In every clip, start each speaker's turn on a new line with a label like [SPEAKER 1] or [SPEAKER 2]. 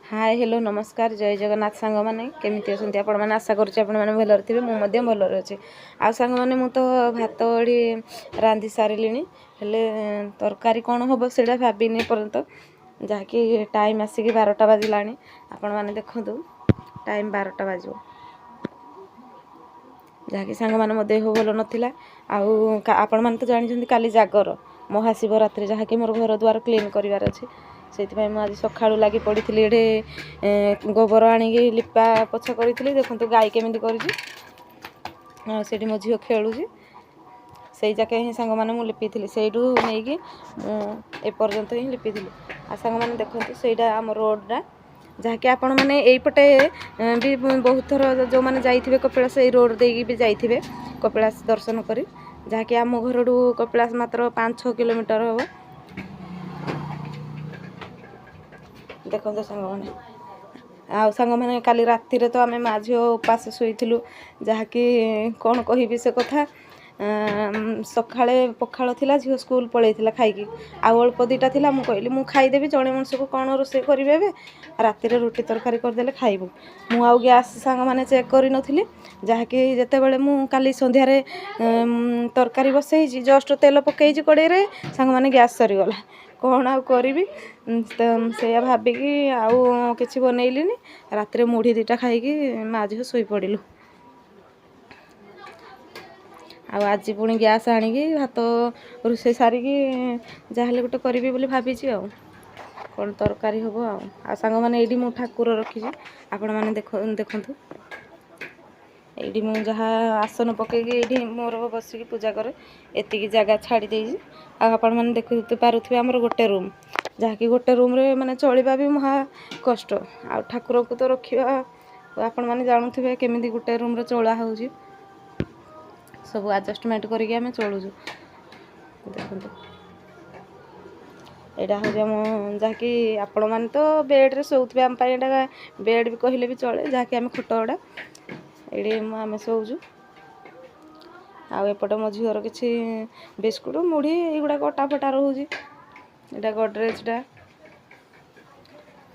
[SPEAKER 1] Hi hello नमस्कार जय जगन्नाथ सांग मैंने केमी अच्छा आपण मैंने आशा करुँच भलर थे मुझे भलर अच्छे आ सांग मैंने मुझ तो भात एडी रांधि सारे हेले तरकारी कौन हम से भाविनी पर्यंत जहाँकि टाइम आसिक 12टा बाजिला आपण मैंने देखु टाइम 12टा बाजो जहाँकि सांग मैंने मो देह भल नाला आपण मैंने तो जानते काली जागर महाशिवरात्रि जहाँकि मोर घर द्वार क्लीन करार अच्छे से आज सका लगी पड़ी ये गोबर आणिकी लिपा पोछा करी देखो गाई केमी कर मो झील खेलु से जाके ही सांग मैंने लिपी से नहीं एपर्यंत ही लिपी आ सांग मैंने देखते सहीटा आम रोडा जहाँकि आपण मैंने यहीपटे भी बहुत थर जो मैंने जाइए कपिलास ये रोड देकी भी जाइए कपिलास दर्शन कर जहाँकि आम घर कपिलास मात्र 5-6 किलोमीटर हम देखते सांग मैंने आ सांग मैंने काली राति तो आम माँ झील उपास शोलु जहाँकि कौन कहि से कथा सकाଳେ पखाल थिला झील स्कूल पलैला खाई आउ अल्प दीटा थिला मु कहली मु खाईदेवी जड़े मनुष्य को कौन रोषे करेंगे राति रुटी तरकारी करदे खाइबू मु आउ गैस सांग मैंने चेक कर नी जहाँकि जितेबाला मु काली संध्यारे तरकारी बसई जस्ट तेल पकई कड़े सांग मैंने गैस सरीगला कौन आउ करी से भाविकी आउ कि बनइलिनी राति मुढ़ी दीटा खाई माँ झील शोई पड़लु आज पुणी गैस आणिकी भात रोषे सारिकी जहाँ गोटे करी बोली भावी कौन तरकारी हम आ सांग मैंने ये मु ठाकुर रखी आपण मैंने देखु ये मु जहाँ आसन पकईकी ये मोर बसिकी पूजा करे एतिकी जगह छाड़ी देजी आपण मैंने देखते पारे आमर गोटे रूम जहाँकि गोटे रूम रे माने चलवा भी महा कष्ट आ ठाकुर को तो रखा आपण मैंने जानूे केमी गोटे रूम रे चला हो सब आडजस्टमेंट करके आम चलुचु देखो यहाँ हूँ जहाँकि आपण मैंने तो बेड्रे शोथे आम बेड भी कहले भी चले जहाँकि आम खट गुड़ा ये आम शोचु आएपटे मो झीर कि बिस्कुट मुढ़ी युवा कटाफटा रोचे यहाँ गडरेजटा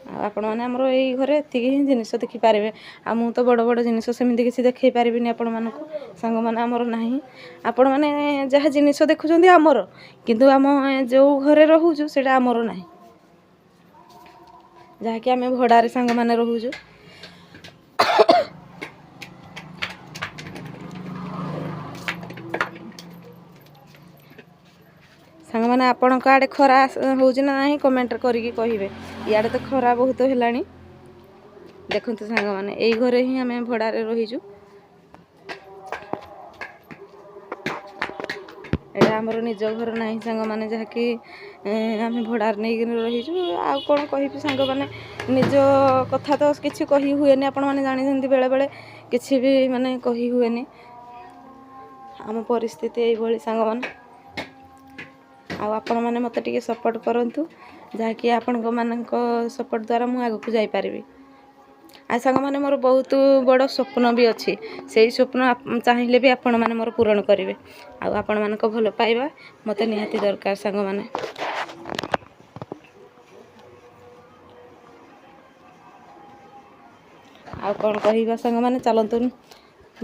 [SPEAKER 1] आपण मैंने आमर यही घरे एति ही जिनिस देखिपारे आ मु तो बड़ बड़ जिनिस सेमती किसी देखई पारिनी आपण मानक सांग मैंने आमर नाही आपण मैंने जहाँ जिनिस देखुं आमर किंतु आम जो घरे रोचु से आमर नाही जहाँकि आम भड़ारे सांग मैंने रोचु सांग मैंने आपण आड़े खरा हो ना कमेंट करके कहे इे तो खरा बहुत है देखते सांग मैंने यही घरे ही आम भड़ारे रहीचु यहाँ आमर निज घर ना सांग मैंने जहाँकि आम भड़ार नहीं रहीचु आ कौन कह सांग मैंने निज कथा तो किसी कही हुए आपण मैंने जानी बेले बेले किसी भी माने कही हुए आम परिस्थिति यही सांग मैंने आपण मैंने मत टे सपोर्ट करूँ जहाँकि आपण मान सपोर्ट द्वारा मुझे आगक जापरि आ सांग मैंने मोर बहुत बड़ स्वप्न भी अच्छी से स्वप्न चाहिए भी आपण मैंने मोर पूरण करेंगे आपण मान भल पाइबा मत निहाती दरकार सांग मैंने आ कौन कह सांग मैंने चलतु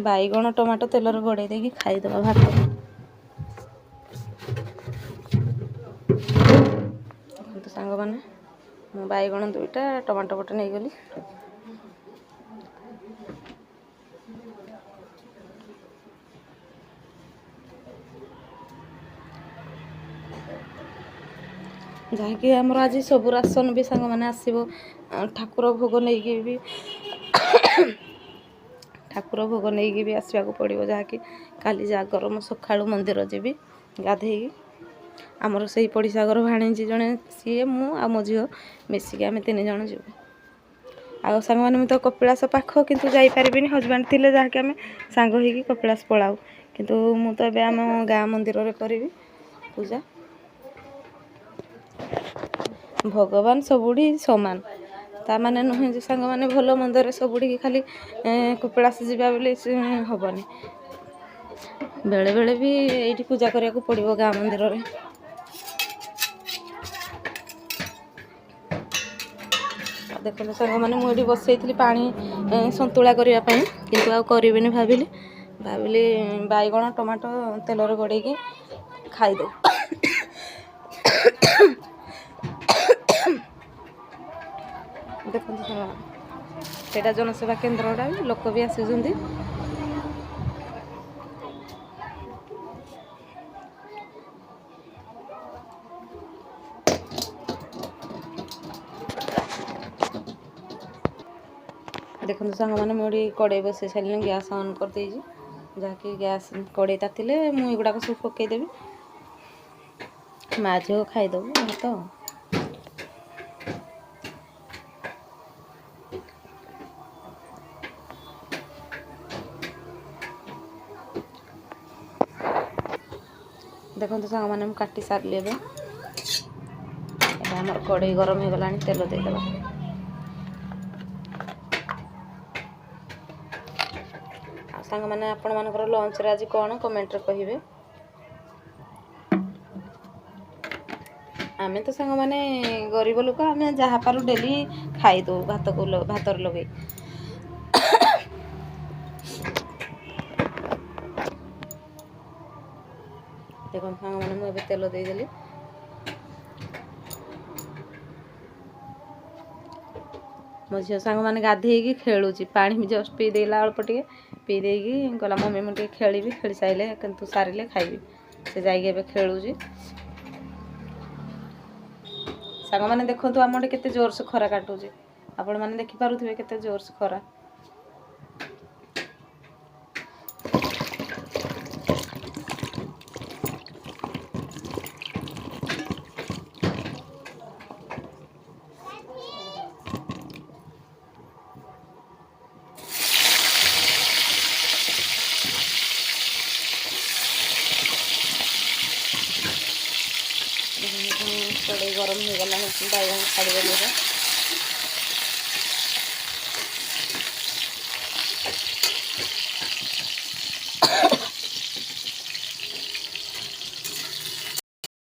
[SPEAKER 1] बैगण टमाटो तेलर गड़े देकी खाईदे भात तो सांग मैंने मु बैगण 2टा टमाटो गोटे नहीं गली जहाँकि आमर आज सब राशन भी सांग मैंने आसो ठाकुर भोग नहीं भी ठाकुर भोग नहीं भी आसवाक पड़ो जहाँकि काली जागर मु सका मंदिर जीवी गाधेगी आमर से पड़िशा घर भाणीजी जड़े सी मु आ मो झील मिसिकी आम 3 जण जीवु आ सांग मैंने तो कपिलास पाख किंतु जापरि हजबैंड थे जहाँकि आम सांग होगी कपिलास पलाऊ किंतु मु तो एबे आम गाँ मंदिर रे करी पूजा भगवान सबुठी समान ता माने नुहे जो सांग मैंने भल मंदर सबुठी खाली कपिलास जावा बोली हेनी बेले बेले भी ये पूजा करने को पड़ो गाँ मंदिर रे ଦେଖନ୍ତୁ ସାଙ୍ଗମାନେ ମୁଁ ଏଠି ବସେଇଥିଲି ପାଣି ସନ୍ତୁଳା କରିବା ପାଇଁ, କିନ୍ତୁ ଆଉ କରିବିନି ଭାବିଲି ବାଇଗଣ ଟମାଟୋ ତେଲରେ ଗଡ଼େଇକି ଖାଇଦେଉ। ଦେଖନ୍ତୁ ସାଙ୍ଗମାନେ ସେଇଟା ଜନସେବା କେନ୍ଦ୍ରଟା, ଲୋକ ବି ଆସୁଛନ୍ତି। ଦେଖନ୍ତୁ ସାଙ୍ଗମାନେ ମୁଁ ଏଠି କଡ଼େଇ ବସାଇ ସାରିଲିଣି, ଗ୍ୟାସ୍ ଅନ୍ କରିଦେଇଛି। ଯାହାକି ଗ୍ୟାସ୍ କଡ଼େଇ ତାତିଲେ ମୁଁ ଏଗୁଡ଼ାକ ସବୁ ପକାଇଦେବି, ମା ଝିଅ ଖାଇଦେବୁ ଭାତ। ଦେଖନ୍ତୁ ସାଙ୍ଗମାନେ ମୁଁ କାଟି ସାରିଲି। ଏବେ ଆମର କଡ଼େଇ ଗରମ ହେଇଗଲାଣି, ତେଲ ଦେଇଦେବା। ଆଉ ସାଙ୍ଗମାନେ ଆପଣମାନଙ୍କର ଲଞ୍ଚରେ ଆଜି କ'ଣ କମେଣ୍ଟରେ କହିବେ। ଆମେ ତ ସାଙ୍ଗମାନେ ଗରିବ ଲୋକ, ଆମେ ଯାହା ପାରୁ ଡେଲି ଖାଇଦେଉ ଭାତରେ ଲଗେଇ। ଦେଖନ୍ତୁ ସାଙ୍ଗମାନେ ମୁଁ ଏବେ ତେଲ ଦେଇଦେଲି। ମୋ ଝିଅ ସାଙ୍ଗମାନେ ଗାଧେଇକି ଖେଳୁଛି, ପାଣି ବି ଜଷ୍ଟ ପିଇ ଦେଇଲା ଅଳ୍ପ ଟିକେ, ପିଇ ଦେଇକି ଗଲା ମମି ମୁଁ ଟିକେ ଖେଳିବି, ଖେଳି ସାରିଲେ ଖାଇବି। ସେ ଯାଇକି ଏବେ ଖେଳୁଛି। ସାଙ୍ଗମାନେ ଦେଖନ୍ତୁ ଆମ ଏଠି କେତେ ଜୋରସେ ଖରା କାଟୁଛି, ଆପଣମାନେ ଦେଖିପାରୁଥିବେ କେତେ ଜୋରସେ ଖରା। କଡ଼େଇ ଗରମ ହେଇଗଲାଣି, ବାଇଗଣ ଛାଡ଼ିଦେଲି।